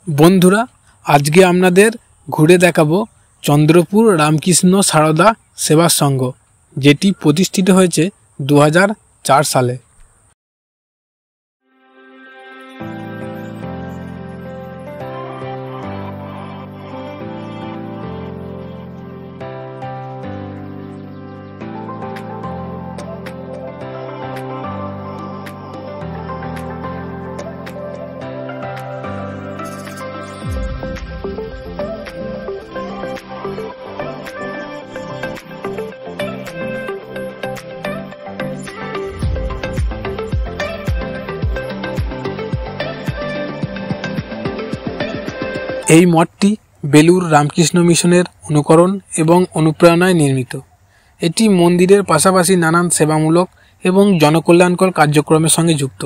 বন্ধুরা, আজকে আপনাদের ঘুরে দেখাবো চন্দ্রপুর রামকৃষ্ণ সারদা সেবা সংঘ, যেটি প্রতিষ্ঠিত হয়েছে 2004 সালে। এই মঠটি বেলুর রামকৃষ্ণ মিশনের অনুকরণ এবং অনুপ্রেরণায় নির্মিত। এটি মন্দিরের পাশাপাশি নানান সেবামূলক এবং জনকল্যাণকর কার্যক্রমের সঙ্গে যুক্ত।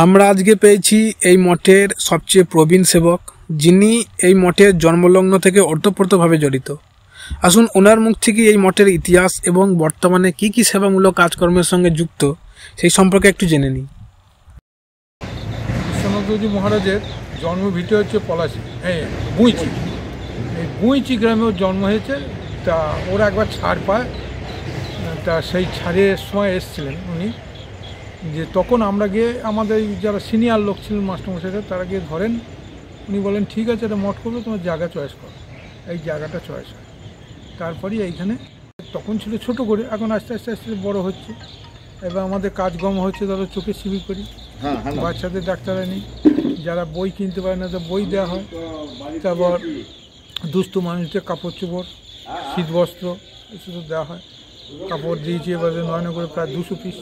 আমরা আজকে পেয়েছি এই মঠের সবচেয়ে প্রবীণ সেবক, যিনি এই মঠের জন্মলগ্ন থেকে ওতপ্রোতভাবে জড়িত। আসুন ওনার মুখ থেকে এই মঠের ইতিহাস এবং বর্তমানে কি কি সেবামূলক কাজকর্মের সঙ্গে যুক্ত সেই সম্পর্কে একটু জেনে নিই। বিশ্বনাথজি মহারাজের জন্মভিটি হচ্ছে পলাশি, গুঁইচি। এই গুঁইচি গ্রামে ওর জন্ম হয়েছে। তা ওরা একবার ছাড় পায়, তা সেই ছাড়ের সময় এসেছিলেন উনি, যে তখন আমরা গিয়ে আমাদের যারা সিনিয়র লোক ছিলেন মাস্টারমশাইরা, তারা গিয়ে ধরেন। উনি বলেন ঠিক আছে, এটা মঠ করবে, তোমার জায়গা চয়েস করো। এই জায়গাটা চয়েস হয়। তারপরেই এইখানে তখন ছিল ছোট করে, এখন আস্তে আস্তে আস্তে বড় হচ্ছে। এবার আমাদের কাজকর্ম হচ্ছে, ধরো চোখের শিবির করি, বাচ্চাদের ডাক্তার আনি, যারা বই কিনতে পারে না তো বই দেওয়া হয়। তারপর দুস্থ মানুষদের কাপড় চোপড়, শীত বস্ত্র এসব দেওয়া হয়। কাপড় দিয়েছি এবারে নয়ন করে প্রায় 200 পিস,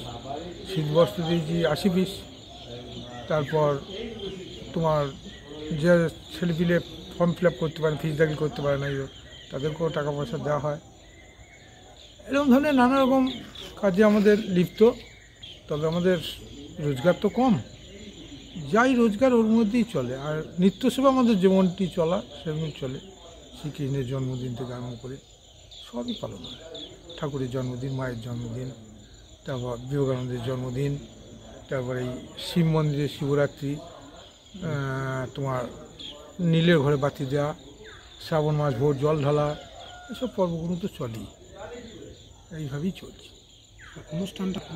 শীত বস্ত্র দিয়েছি 80 পিস। তারপর তোমার যে ছেলেপিলে ফর্ম ফিল আপ করতে পারে, ফিস দাখিল করতে পারে না, তাদেরকেও টাকা পয়সা দেওয়া হয়। এরকম ধরনের নানা রকম কাজে আমাদের লিপ্ত। তবে আমাদের রোজগার তো কম, যাই রোজগার ওর মধ্যেই চলে। আর নিত্য সেবা আমাদের যেমনটি চলা সেমনি চলে। শ্রীকৃষ্ণের জন্মদিন থেকে আরম্ভ করে সবই পালন হয়। ঠাকুরের জন্মদিন, মায়ের জন্মদিন, তারপর বিবেকানন্দের জন্মদিন, তারপরে এই শিব মন্দিরে শিবরাত্রি, তোমার নীলের ঘরে বাতি দেওয়া, শ্রাবণ মাস ভোর জল ঢালা, এসব পর্বগুলো তো চলেই, এইভাবেই চলছে।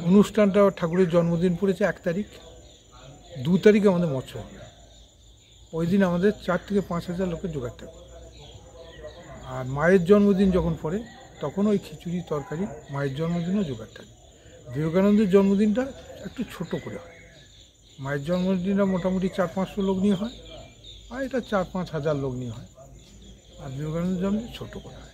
অনুষ্ঠানটা ঠাকুরের জন্মদিন পড়েছে 1 তারিখ, 2 তারিখে আমাদের মৎস্য হবে। ওই দিন আমাদের 4 থেকে 5 হাজার লোকের জোগাড় থাকবে। আর মায়ের জন্মদিন যখন পড়ে তখন ওই খিচুড়ি তরকারি মায়ের জন্মদিনও জোগাড় থাকে। বিবেকানন্দের জন্মদিনটা একটু ছোট করে হয়। মায়ের জন্মদিনটা মোটামুটি 400-500 লোক নিয়ে হয়, আর এটা 4-5 হাজার লোক নিয়ে হয়। আর বিবেকানন্দের জন্মদিন ছোটো করে হয়।